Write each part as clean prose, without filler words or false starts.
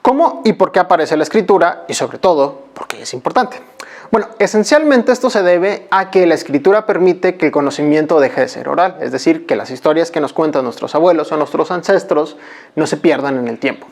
¿Cómo y por qué aparece la escritura? Y sobre todo, ¿por qué es importante? Bueno, esencialmente esto se debe a que la escritura permite que el conocimiento deje de ser oral, es decir, que las historias que nos cuentan nuestros abuelos o nuestros ancestros no se pierdan en el tiempo.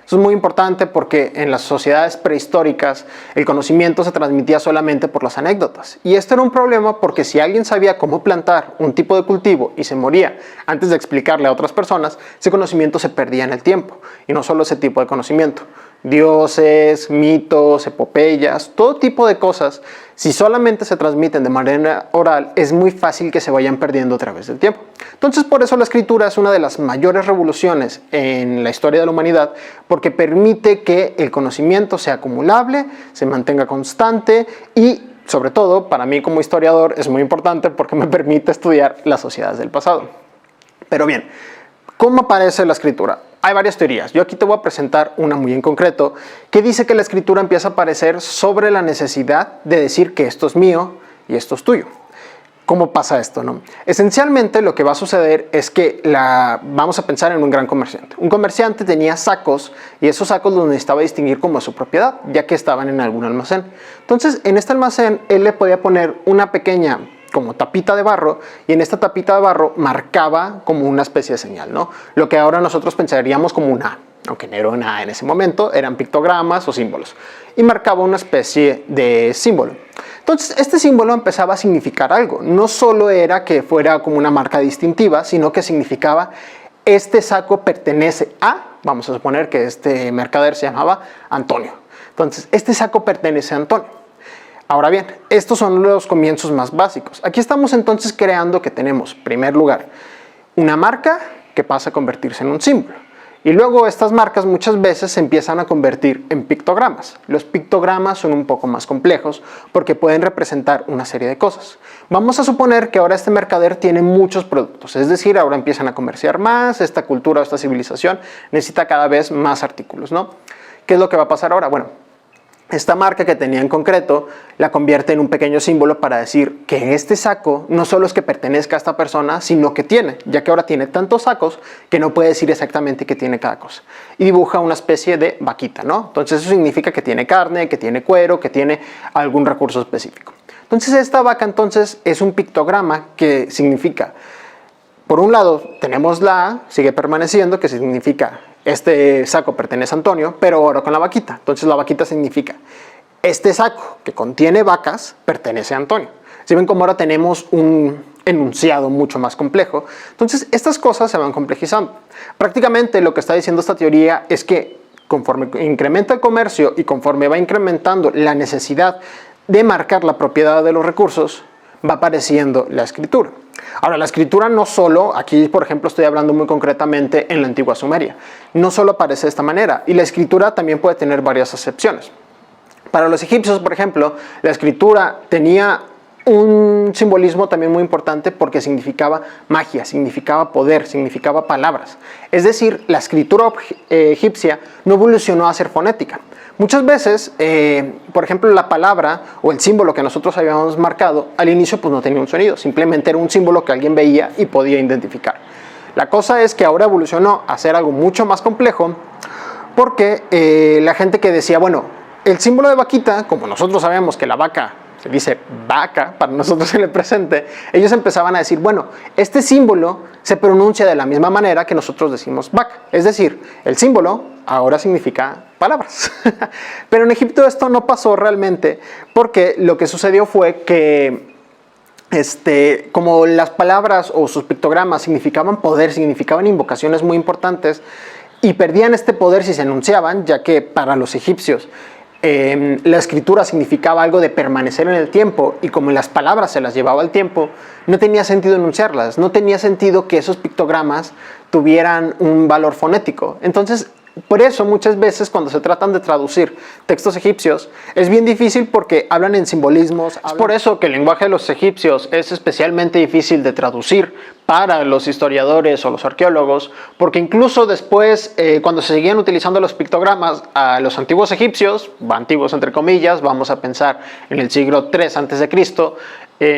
Eso es muy importante porque en las sociedades prehistóricas el conocimiento se transmitía solamente por las anécdotas. Y esto era un problema porque si alguien sabía cómo plantar un tipo de cultivo y se moría antes de explicarle a otras personas, ese conocimiento se perdía en el tiempo. Y no solo ese tipo de conocimiento. Dioses, mitos, epopeyas, todo tipo de cosas, si solamente se transmiten de manera oral, es muy fácil que se vayan perdiendo a través del tiempo. Entonces, por eso la escritura es una de las mayores revoluciones en la historia de la humanidad, porque permite que el conocimiento sea acumulable, se mantenga constante y, sobre todo, para mí como historiador es muy importante porque me permite estudiar las sociedades del pasado. Pero bien, ¿cómo aparece la escritura? Hay varias teorías. Yo aquí te voy a presentar una muy en concreto que dice que la escritura empieza a aparecer sobre la necesidad de decir que esto es mío y esto es tuyo. ¿Cómo pasa esto, no? Esencialmente lo que va a suceder es que vamos a pensar en un gran comerciante. Un comerciante tenía sacos y esos sacos los necesitaba distinguir como su propiedad, ya que estaban en algún almacén. Entonces, en este almacén él le podía poner una pequeña como tapita de barro y en esta tapita de barro marcaba como una especie de señal, ¿no? Lo que ahora nosotros pensaríamos como una A, aunque no era una A en ese momento, eran pictogramas o símbolos y marcaba una especie de símbolo. Entonces este símbolo empezaba a significar algo, no solo era que fuera como una marca distintiva, sino que significaba este saco pertenece a, vamos a suponer que este mercader se llamaba Antonio, entonces este saco pertenece a Antonio. Ahora bien, estos son los comienzos más básicos. Aquí estamos entonces creando que tenemos, en primer lugar, una marca que pasa a convertirse en un símbolo. Y luego estas marcas muchas veces se empiezan a convertir en pictogramas. Los pictogramas son un poco más complejos porque pueden representar una serie de cosas. Vamos a suponer que ahora este mercader tiene muchos productos, es decir, ahora empiezan a comerciar más, esta cultura o esta civilización necesita cada vez más artículos, ¿no? ¿Qué es lo que va a pasar ahora? Bueno, esta marca que tenía en concreto la convierte en un pequeño símbolo para decir que este saco no solo es que pertenezca a esta persona, sino que tiene, ya que ahora tiene tantos sacos que no puede decir exactamente qué tiene cada cosa. Y dibuja una especie de vaquita, ¿no? Entonces eso significa que tiene carne, que tiene cuero, que tiene algún recurso específico. Entonces esta vaca entonces es un pictograma que significa, por un lado tenemos la A, sigue permaneciendo, que significa este saco pertenece a Antonio, pero ahora con la vaquita. Entonces la vaquita significa este saco que contiene vacas pertenece a Antonio. Si ven como ahora tenemos un enunciado mucho más complejo, entonces estas cosas se van complejizando. Prácticamente lo que está diciendo esta teoría es que conforme incrementa el comercio y conforme va incrementando la necesidad de marcar la propiedad de los recursos, va apareciendo la escritura. Ahora, la escritura no solo, aquí por ejemplo estoy hablando muy concretamente en la antigua Sumeria, no solo aparece de esta manera, y la escritura también puede tener varias acepciones. Para los egipcios, por ejemplo, la escritura tenía un simbolismo también muy importante porque significaba magia, significaba poder, significaba palabras. Es decir, la escritura egipcia no evolucionó a ser fonética. Muchas veces, por ejemplo, la palabra o el símbolo que nosotros habíamos marcado al inicio pues no tenía un sonido, simplemente era un símbolo que alguien veía y podía identificar. La cosa es que ahora evolucionó a ser algo mucho más complejo porque la gente que decía, bueno, el símbolo de vaquita, como nosotros sabemos que la vaca se dice vaca para nosotros en el presente, ellos empezaban a decir, bueno, este símbolo se pronuncia de la misma manera que nosotros decimos vaca, es decir, el símbolo ahora significa palabras. Pero en Egipto esto no pasó realmente porque lo que sucedió fue que como las palabras o sus pictogramas significaban poder, significaban invocaciones muy importantes y perdían este poder si se enunciaban, ya que para los egipcios la escritura significaba algo de permanecer en el tiempo y como las palabras se las llevaba el tiempo, no tenía sentido enunciarlas, no tenía sentido que esos pictogramas tuvieran un valor fonético. Entonces, por eso muchas veces cuando se tratan de traducir textos egipcios es bien difícil porque hablan en simbolismos. Es por eso que el lenguaje de los egipcios es especialmente difícil de traducir para los historiadores o los arqueólogos, porque incluso después cuando se seguían utilizando los pictogramas a los antiguos egipcios, antiguos entre comillas, vamos a pensar en el siglo III a.C.,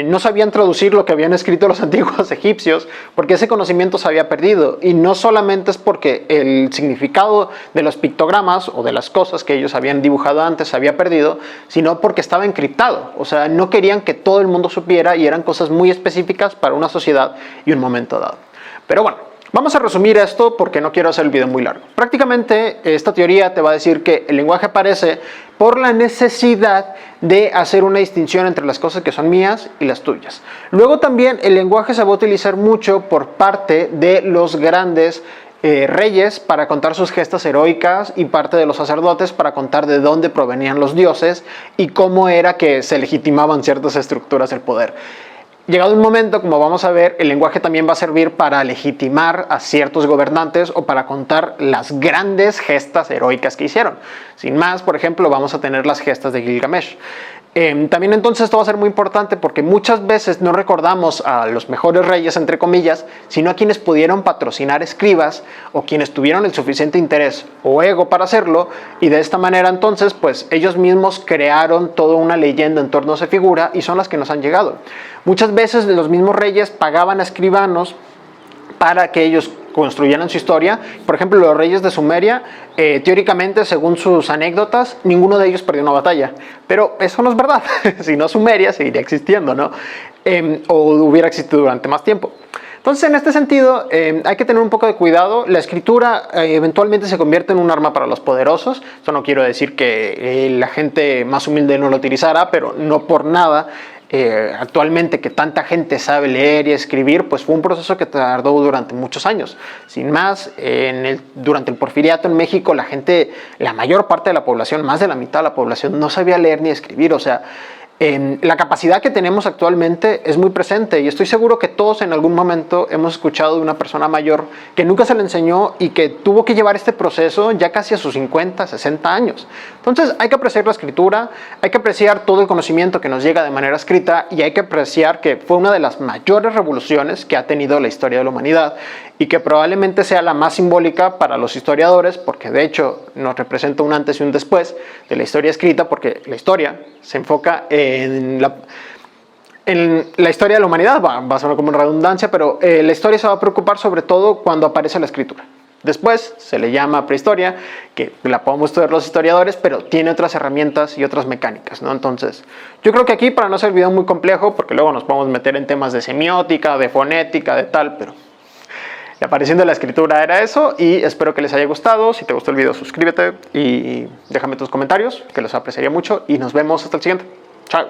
no sabían traducir lo que habían escrito los antiguos egipcios, porque ese conocimiento se había perdido. Y no solamente es porque el significado de los pictogramas o de las cosas que ellos habían dibujado antes se había perdido, sino porque estaba encriptado. O sea, no querían que todo el mundo supiera y eran cosas muy específicas para una sociedad y un momento dado. Pero bueno, vamos a resumir esto porque no quiero hacer el video muy largo. Prácticamente esta teoría te va a decir que el lenguaje aparece por la necesidad de hacer una distinción entre las cosas que son mías y las tuyas. Luego también el lenguaje se va a utilizar mucho por parte de los grandes reyes para contar sus gestas heroicas y parte de los sacerdotes para contar de dónde provenían los dioses y cómo era que se legitimaban ciertas estructuras del poder. Llegado un momento, como vamos a ver, el lenguaje también va a servir para legitimar a ciertos gobernantes o para contar las grandes gestas heroicas que hicieron. Sin más, por ejemplo, vamos a tener las gestas de Gilgamesh. También entonces esto va a ser muy importante porque muchas veces no recordamos a los mejores reyes, entre comillas, sino a quienes pudieron patrocinar escribas o quienes tuvieron el suficiente interés o ego para hacerlo, y de esta manera entonces pues ellos mismos crearon toda una leyenda en torno a esa figura y son las que nos han llegado. Muchas veces los mismos reyes pagaban a escribanos para que ellos construyeran su historia. Por ejemplo, los reyes de Sumeria, teóricamente, según sus anécdotas, ninguno de ellos perdió una batalla. Pero eso no es verdad. Si no, Sumeria seguiría existiendo, ¿no? O hubiera existido durante más tiempo. Entonces, en este sentido, hay que tener un poco de cuidado. La escritura eventualmente se convierte en un arma para los poderosos. Esto no quiero decir que la gente más humilde no lo utilizara, pero no por nada. Actualmente que tanta gente sabe leer y escribir, pues fue un proceso que tardó durante muchos años. Sin más, durante el Porfiriato en México, la mayor parte de la población, más de la mitad de la población, no sabía leer ni escribir. O sea, la capacidad que tenemos actualmente es muy presente y estoy seguro que todos en algún momento hemos escuchado de una persona mayor que nunca se le enseñó y que tuvo que llevar este proceso ya casi a sus 50, 60 años. Entonces hay que apreciar la escritura, hay que apreciar todo el conocimiento que nos llega de manera escrita y hay que apreciar que fue una de las mayores revoluciones que ha tenido la historia de la humanidad y que probablemente sea la más simbólica para los historiadores, porque de hecho nos representa un antes y un después de la historia escrita, porque la historia se enfoca en la historia de la humanidad. Va a sonar como una redundancia, pero la historia se va a preocupar sobre todo cuando aparece la escritura. Después se le llama prehistoria, que la podemos estudiar los historiadores, pero tiene otras herramientas y otras mecánicas, ¿no? Entonces, yo creo que aquí, para no hacer el video muy complejo, porque luego nos podemos meter en temas de semiótica, de fonética, de tal, pero la aparición de la escritura era eso, y espero que les haya gustado. Si te gustó el video, suscríbete y déjame tus comentarios, que los apreciaría mucho, y nos vemos hasta el siguiente. Chao.